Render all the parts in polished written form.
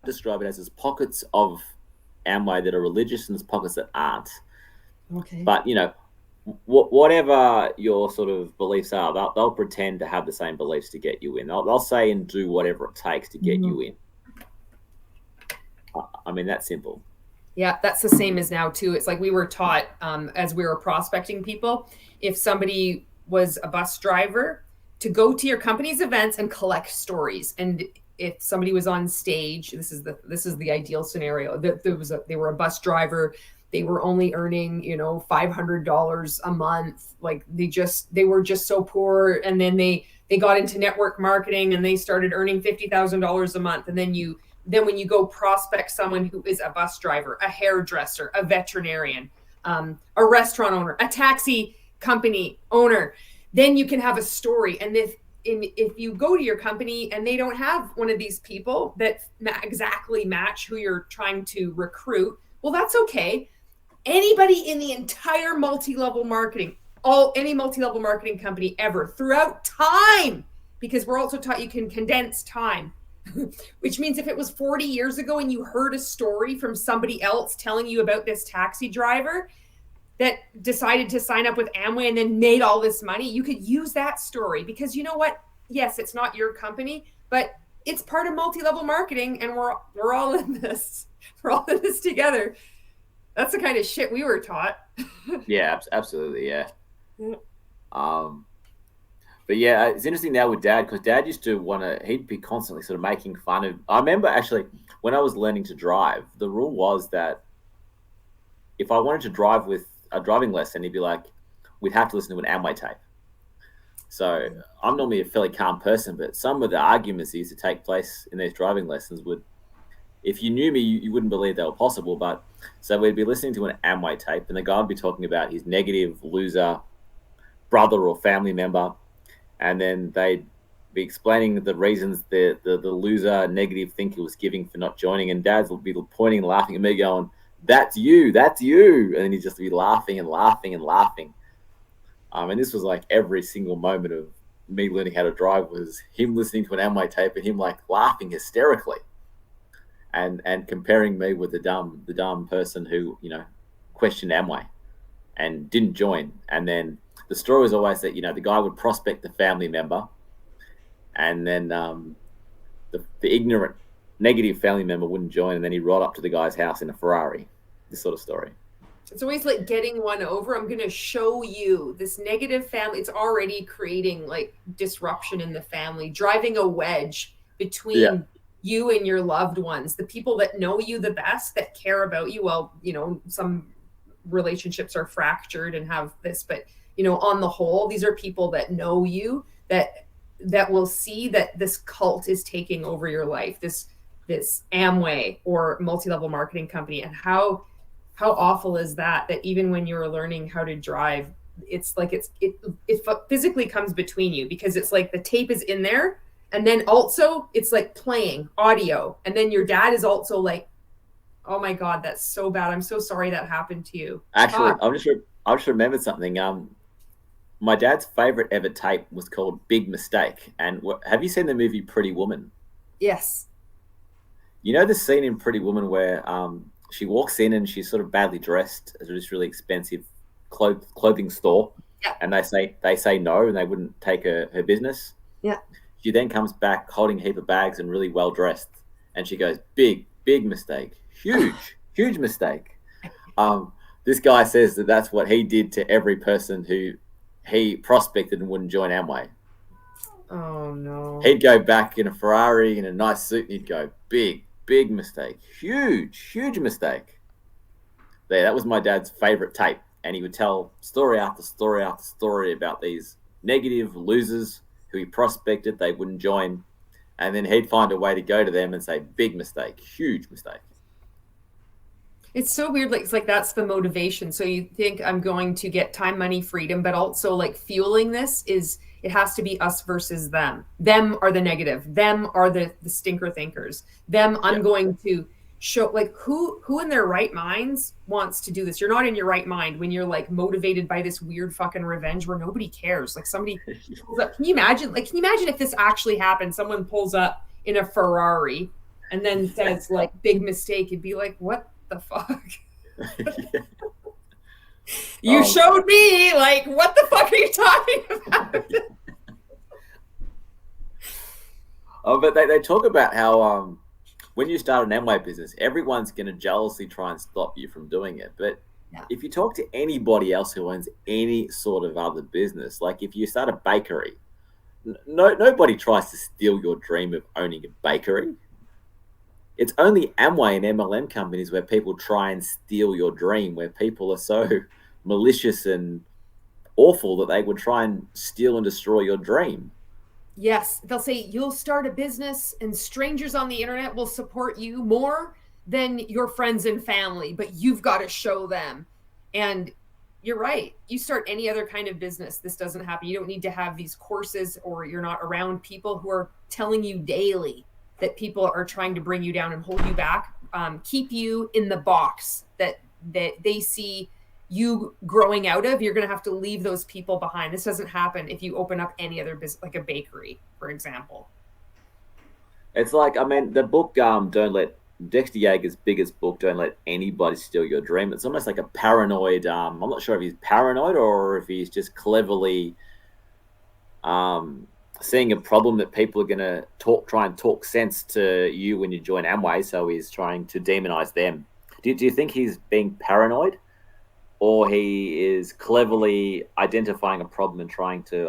describe it as there's pockets of Amway that are religious and there's pockets that aren't. Okay. But, whatever your sort of beliefs are, they'll pretend to have the same beliefs to get you in. They'll say and do whatever it takes to get you in. I mean, that's simple. Yeah, that's the same as now too. It's like we were taught as we were prospecting people, if somebody was a bus driver, to go to your company's events and collect stories. And if somebody was on stage, this is the ideal scenario. They were a bus driver, they were only earning, $500 a month. Like they were just so poor. And then they got into network marketing and they started earning $50,000 a month. And then when you go prospect someone who is a bus driver, a hairdresser, a veterinarian, a restaurant owner, a taxi company owner, then you can have a story. And if you go to your company and they don't have one of these people that exactly match who you're trying to recruit, well, that's okay. Anybody in the entire multi-level marketing, any multi-level marketing company ever, throughout time, because we're also taught you can condense time, which means if it was 40 years ago and you heard a story from somebody else telling you about this taxi driver that decided to sign up with Amway and then made all this money, you could use that story, because you know what? Yes, it's not your company, but it's part of multi-level marketing, and we're all in this. We're all in this together. That's the kind of shit we were taught. Yeah, absolutely. Yeah. But yeah, it's interesting now with Dad, because Dad used to he'd be constantly sort of making fun of. I remember actually when I was learning to drive, the rule was that if I wanted to drive with a driving lesson, he'd be like, we'd have to listen to an Amway tape. So I'm normally a fairly calm person, but some of the arguments that used to take place in these driving lessons if you knew me, you wouldn't believe they were possible. But so we'd be listening to an Amway tape, and the guy would be talking about his negative loser brother or family member, and then they'd be explaining the reasons the loser negative thinker was giving for not joining, and Dads would be pointing and laughing at me, going, "That's you, and then he'd just be laughing and laughing and laughing. And this was like every single moment of me learning how to drive was him listening to an Amway tape and him like laughing hysterically. And comparing me with the dumb person who, questioned Amway and didn't join. And then the story was always that, the guy would prospect the family member, and then the ignorant, negative family member wouldn't join, and then he'd ride up to the guy's house in a Ferrari. This sort of story. It's always like getting one over. I'm going to show you this negative family. It's already creating like disruption in the family, driving a wedge between you and your loved ones, the people that know you the best, that care about you. Well, some relationships are fractured and have this, but on the whole, these are people that know you, that will see that this cult is taking over your life, this Amway or multi-level marketing company. And how awful is that even when you're learning how to drive, it's like it physically comes between you, because it's like the tape is in there, and then also it's like playing audio, and then your dad is also like, oh my God, that's so bad, I'm so sorry that happened to you. Actually, I just remembered something. My dad's favorite ever tape was called Big Mistake. And have you seen the movie Pretty Woman? Yes. You know the scene in Pretty Woman where she walks in and she's sort of badly dressed at this really expensive clothing store, and they say no, and they wouldn't take her business. Yeah. She then comes back holding a heap of bags and really well dressed, and she goes, big mistake, huge mistake. This guy says that's what he did to every person who he prospected and wouldn't join Amway. Oh no. He'd go back in a Ferrari in a nice suit, and he'd go, big mistake, huge mistake. There, that was my dad's favorite tape, and he would tell story after story after story about these negative losers who he prospected, they wouldn't join, and then he'd find a way to go to them and say, big mistake, huge mistake. It's so weird. Like, it's like that's the motivation. So you think I'm going to get time, money, freedom, but also like fueling this is it has to be us versus them. Them are the negative. Them are the stinker thinkers. Them, I'm going to show, like, who in their right minds wants to do this? You're not in your right mind when you're like motivated by this weird fucking revenge where nobody cares. Like somebody pulls up. Can you imagine if this actually happened? Someone pulls up in a Ferrari and then says like big mistake, you'd be like, what the fuck? Yeah. You showed me, like, what the fuck are you talking about? But they talk about how when you start an Amway business, everyone's going to jealously try and stop you from doing it. But if you talk to anybody else who owns any sort of other business, like if you start a bakery, nobody tries to steal your dream of owning a bakery. It's only Amway and MLM companies where people try and steal your dream, where people are so malicious and awful that they would try and steal and destroy your dream. Yes, they'll say you'll start a business and strangers on the internet will support you more than your friends and family, but you've got to show them. And you're right. You start any other kind of business, this doesn't happen. You don't need to have these courses, or you're not around people who are telling you daily that people are trying to bring you down and hold you back, keep you in the box that they see you growing out of. You're going to have to leave those people behind. This doesn't happen if you open up any other business, like a bakery, for example. It's like, I mean, the book, Don't Let, Dexter Yeager's biggest book, Don't Let Anybody Steal Your Dream. It's almost like a paranoid, I'm not sure if he's paranoid or if he's just cleverly seeing a problem that people are going to try and talk sense to you when you join Amway. So he's trying to demonize them. Do you think he's being paranoid, or he is cleverly identifying a problem and trying to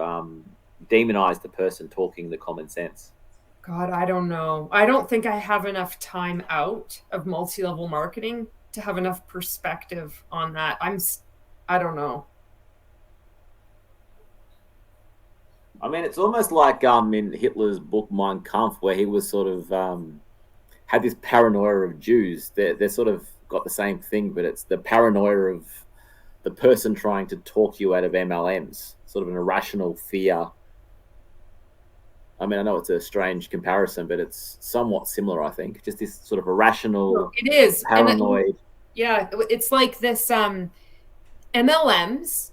demonize the person talking the common sense? God, I don't know. I don't think I have enough time out of multi-level marketing to have enough perspective on that. I don't know. I mean, it's almost like in Hitler's book Mein Kampf, where he was sort of had this paranoia of Jews. They're sort of got the same thing, but it's the paranoia of the person trying to talk you out of MLMs, sort of an irrational fear. I mean, I know it's a strange comparison, but it's somewhat similar, I think. Just this sort of irrational, it is paranoid. Yeah, it's like this MLMs,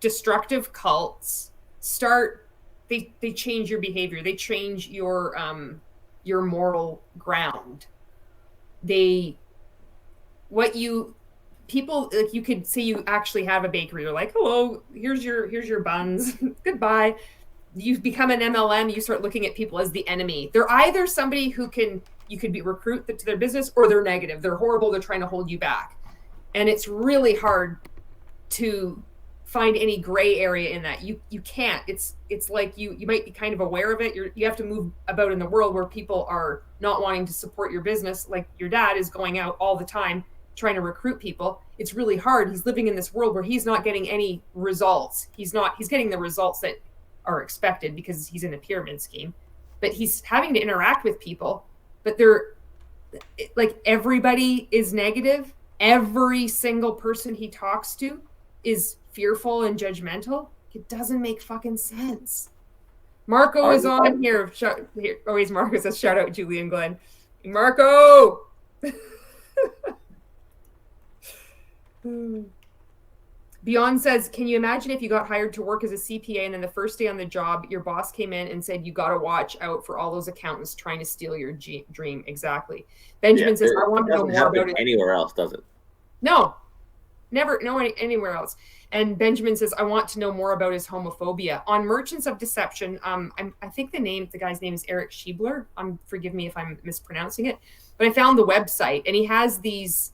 destructive cults, they change your behavior. They change your moral ground. People, like, you could say you actually have a bakery. You're like, hello, here's your buns. Goodbye. You become an MLM, you start looking at people as the enemy. They're either somebody who you could recruit to their business, or they're negative. They're horrible. They're trying to hold you back. And it's really hard to find any gray area in that. You can't. It's like you might be kind of aware of it. You have to move about in the world where people are not wanting to support your business. Like your dad is going out all the time trying to recruit people. It's really hard. He's living in this world where he's not getting any results. He's getting the results that are expected because he's in a pyramid scheme, but he's having to interact with people, but they're like, everybody is negative. Every single person he talks to is fearful and judgmental. It doesn't make fucking sense. Marco is on here. He's Marco says, shout out Julie and Glenn. Marco. Beyond says, can you imagine if you got hired to work as a CPA and then the first day on the job, your boss came in and said, you got to watch out for all those accountants trying to steal your dream? Exactly. Benjamin says, I want to know more about it. Anywhere else, does it? No, never, no, anywhere else. And Benjamin says, I want to know more about his homophobia. On Merchants of Deception, I think the guy's name is Eric Schiebler. Forgive me if I'm mispronouncing it, but I found the website, and he has these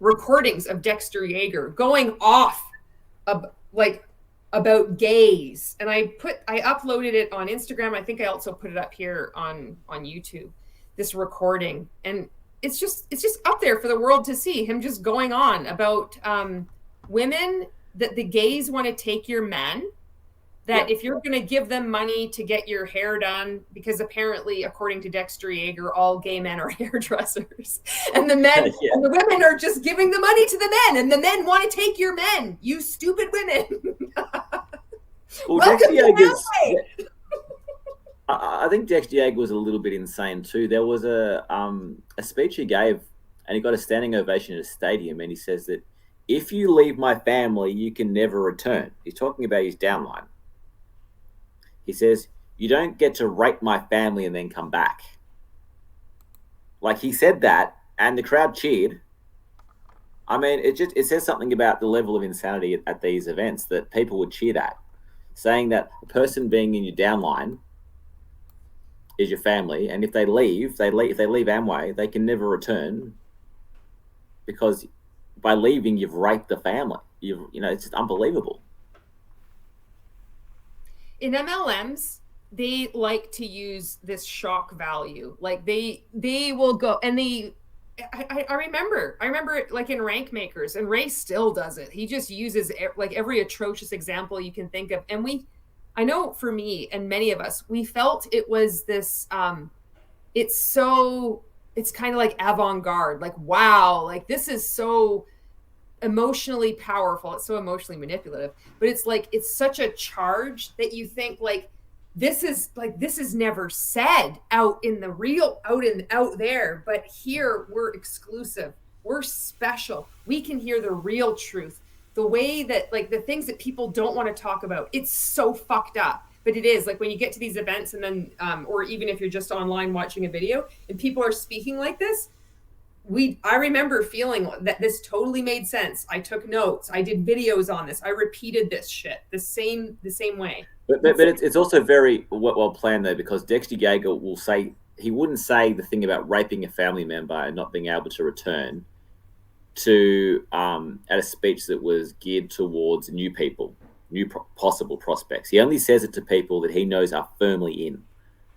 recordings of Dexter Yeager going off about gays. And I uploaded it on Instagram. I think I also put it up here on YouTube, this recording. And it's just up there for the world to see, him just going on about women, that the gays want to take your men, that if you're going to give them money to get your hair done, because apparently, according to Dexter Yeager, all gay men are hairdressers, and the men and the women are just giving the money to the men, and the men want to take your men, you stupid women. Well, Dexter Yeager's, I think Dexter Yeager was a little bit insane too. There was a speech he gave, and he got a standing ovation at a stadium, and he says that if you leave my family, you can never return. He's talking about his downline. He says, you don't get to rape my family and then come back. like he said that, and the crowd cheered. I mean, it says something about the level of insanity at these events that people would cheer that, saying that the person being in your downline is your family, and if they leave Amway, they can never return because by leaving you've raped the family. It's just unbelievable. In MLMs, they like to use this shock value. Like they will go and I remember it like in Rank Makers, and Ray still does it. He just uses like every atrocious example you can think of. And I know for me and many of us, we felt it was this, it's kind of like avant-garde, like, wow, like this is so emotionally powerful. It's so emotionally manipulative, but it's like, it's such a charge that you think like, this is never said out in the real, out there, but here we're exclusive, we're special, we can hear the real truth, the way that like the things that people don't want to talk about. It's so fucked up, but it is like when you get to these events and then or even if you're just online watching a video and people are speaking like this, I remember feeling that this totally made sense. I took notes, I did videos on this, I repeated this shit the same way. But it's also very well planned though, because Dexter Yager will say, he wouldn't say the thing about raping a family member and not being able to return to at a speech that was geared towards new people, possible prospects. He only says it to people that he knows are firmly in.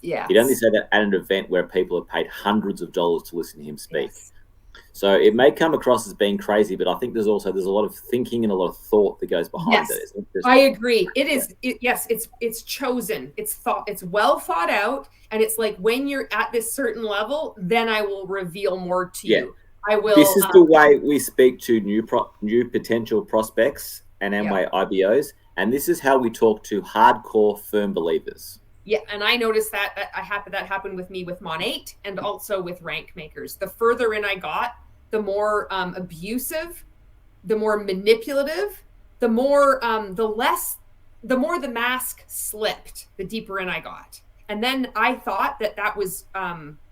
Yeah. He'd only say that at an event where people have paid hundreds of dollars to listen to him speak. Yes. So it may come across as being crazy, but I think there's a lot of thinking and a lot of thought that goes behind it. I agree. It is. Yes, it's chosen. It's well thought out, and it's like when you're at this certain level, then I will reveal more to you. I will. This is the way we speak to new potential prospects and Amway IBOs, and this is how we talk to hardcore firm believers. Yeah, and I noticed that happened with me with Mon8 and also with Rank Makers. The further in I got, the more abusive, the more manipulative, the more the mask slipped, the deeper in I got. And then I thought that was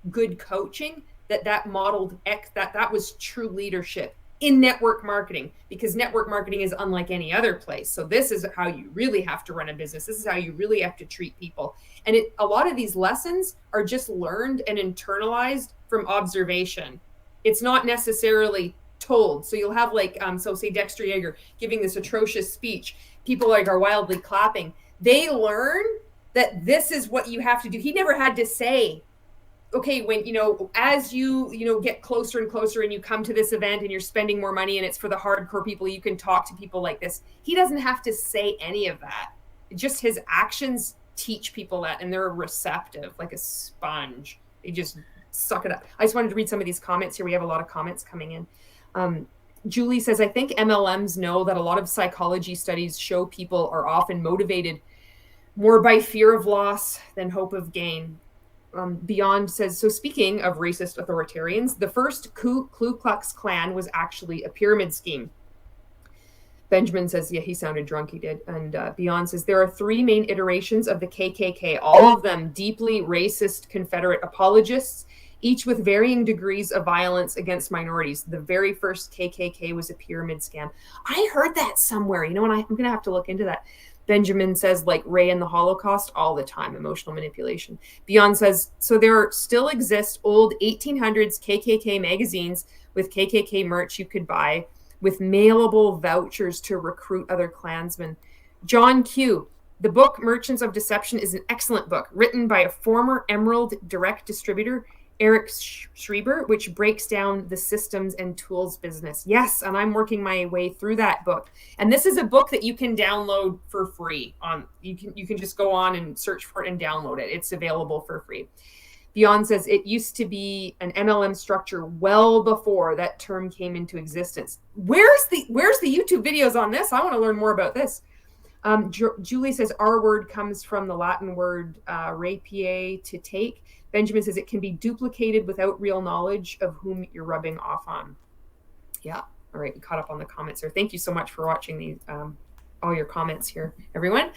good coaching, that modeled that was true leadership in network marketing, because network marketing is unlike any other place. So this is how you really have to run a business. This is how you really have to treat people. And a lot of these lessons are just learned and internalized from observation. It's not necessarily told. So you'll have like, so say Dexter Yager giving this atrocious speech, people like are wildly clapping. They learn that this is what you have to do. He never had to say, okay, when, as you get closer and closer and you come to this event and you're spending more money and it's for the hardcore people, you can talk to people like this. He doesn't have to say any of that. Just his actions teach people that, and they're receptive like a sponge. They just suck it up. I just wanted to read some of these comments here. We have a lot of comments coming in. Julie says, I think MLMs know that a lot of psychology studies show people are often motivated more by fear of loss than hope of gain. Beyond says, so speaking of racist authoritarians, the first Ku Klux Klan was actually a pyramid scheme. Benjamin says, yeah, he sounded drunk, he did. And Beyond says, there are 3 main iterations of the KKK, all of them deeply racist Confederate apologists, each with varying degrees of violence against minorities. The very first KKK was a pyramid scam. I heard that somewhere, and I'm going to have to look into that. Benjamin says, like Ray and the Holocaust, all the time, emotional manipulation. Beyond says, so there still exist old 1800s KKK magazines with KKK merch you could buy with mailable vouchers to recruit other Klansmen. John Q, the book Merchants of Deception is an excellent book written by a former Emerald direct distributor, Eric Schreiber, which breaks down the systems and tools business. Yes, and I'm working my way through that book. And this is a book that you can download for free. You can just go on and search for it and download it. It's available for free. Beyond says, it used to be an MLM structure well before that term came into existence. Where's the YouTube videos on this? I want to learn more about this. Julie says, our word comes from the Latin word rapier, to take. Benjamin says, it can be duplicated without real knowledge of whom you're rubbing off on. Yeah. All right. We caught up on the comments here. Thank you so much for watching these, all your comments here, everyone.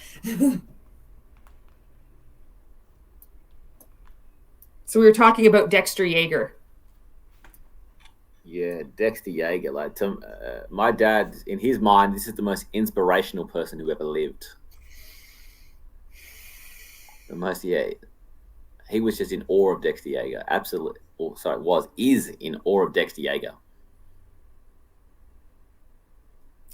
So we were talking about Dexter Yager. Yeah, Dexter Yeager. Like, my dad, in his mind, this is the most inspirational person who ever lived. The most, yeah, he was just in awe of Dexter Yeager. Absolutely, or sorry, is in awe of Dexter Yeager.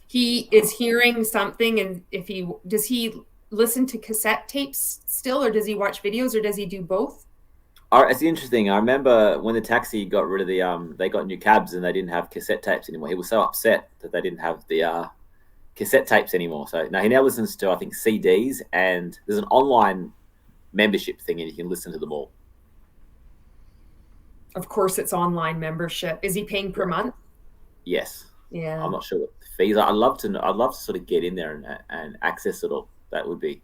He is hearing something, and if he does he listen to cassette tapes still, or does he watch videos, or does he do both? It's interesting. I remember when the taxi got rid of they got new cabs and they didn't have cassette tapes anymore. He was so upset that they didn't have the cassette tapes anymore. So now he now listens to, I think, CDs, and there's an online membership thing and you can listen to them all. Of course, it's online membership. Is he paying per month? Yes. Yeah. I'm not sure what the fees are. I'd love to know, I'd love to sort of get in there and access it all. That would be,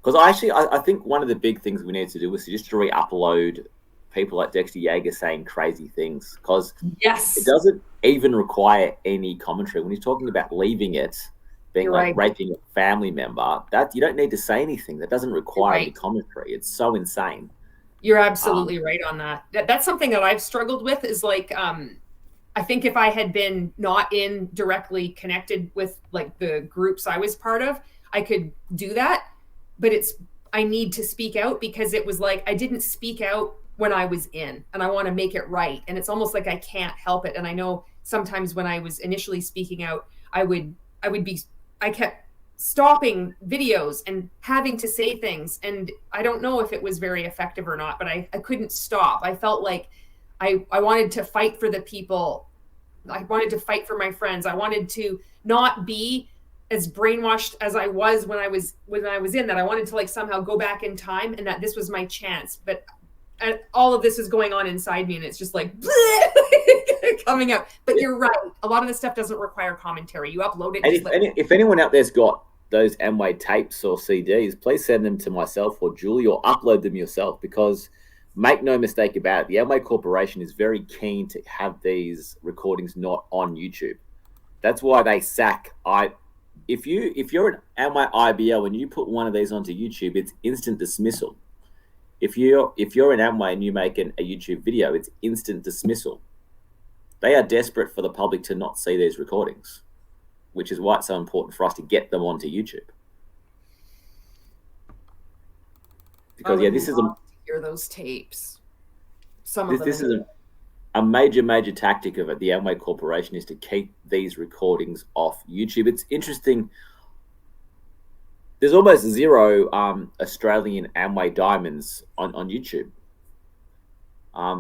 because I think one of the big things we need to do is to just re-upload people like Dexter Yeager saying crazy things, because Yes, it doesn't even require any commentary. When he's talking about leaving it, being you're like right. raping a family member, that you don't need to say anything. That doesn't You're require any right. commentary. It's so insane. You're Um, absolutely right on that. That's something that I've struggled with is like I think if I had been not in directly connected with like the groups I was part of, I could do that. But I need to speak out because it was like I didn't speak out when I was in and I want to make it right. And it's almost like I can't help it. And I know sometimes when I was initially speaking out, I would be I kept stopping videos and having to say things. And I don't know if it was very effective or not, but I couldn't stop. I felt like I wanted to fight for the people. I wanted to fight for my friends. I wanted to not be as brainwashed as I was when I was in that. I wanted to like somehow go back in time and that this was my chance. But all of this is going on inside me and it's just like coming up. But you're right. A lot of this stuff doesn't require commentary. You upload it. and Just if anyone out there's got those Amway tapes or CDs, please send them to myself or Julie, or upload them yourself, because make no mistake about it, the Amway Corporation is very keen to have these recordings not on YouTube. That's why they sack. If you're an Amway IBO and you put one of these onto YouTube, it's instant dismissal. If you're an Amway and you make a YouTube video, it's instant dismissal. They are desperate for the public to not see these recordings, which is why it's so important for us to get them onto YouTube. Because yeah, this is a hear those tapes. Some of them. this is a major tactic of it. The Amway Corporation is to keep these recordings off YouTube. It's interesting. There's almost zero Australian Amway diamonds on YouTube.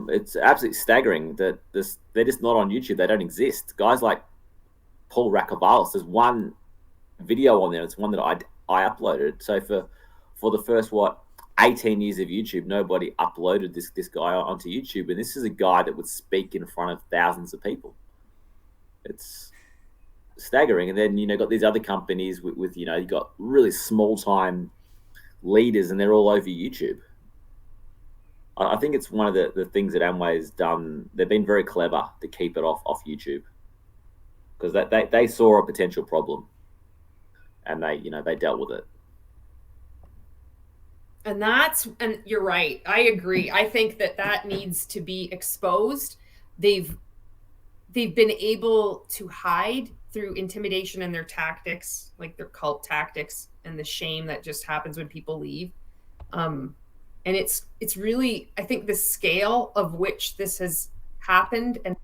It's absolutely staggering that they're just not on YouTube. They don't exist. Guys like Paul Rakavalis, there's one video on there. It's one that I uploaded. So for the first 18 years of YouTube, nobody uploaded this guy onto YouTube, and this is a guy that would speak in front of thousands of people. It's staggering. And then got these other companies with you got really small time leaders, and they're all over YouTube. I think it's one of the things that Amway has done. They've been very clever to keep it off YouTube, because they saw a potential problem, and they dealt with it. And you're right. I agree. I think that needs to be exposed. They've been able to hide through intimidation and their tactics, like their cult tactics and the shame that just happens when people leave. And it's really, I think the scale of which this has happened and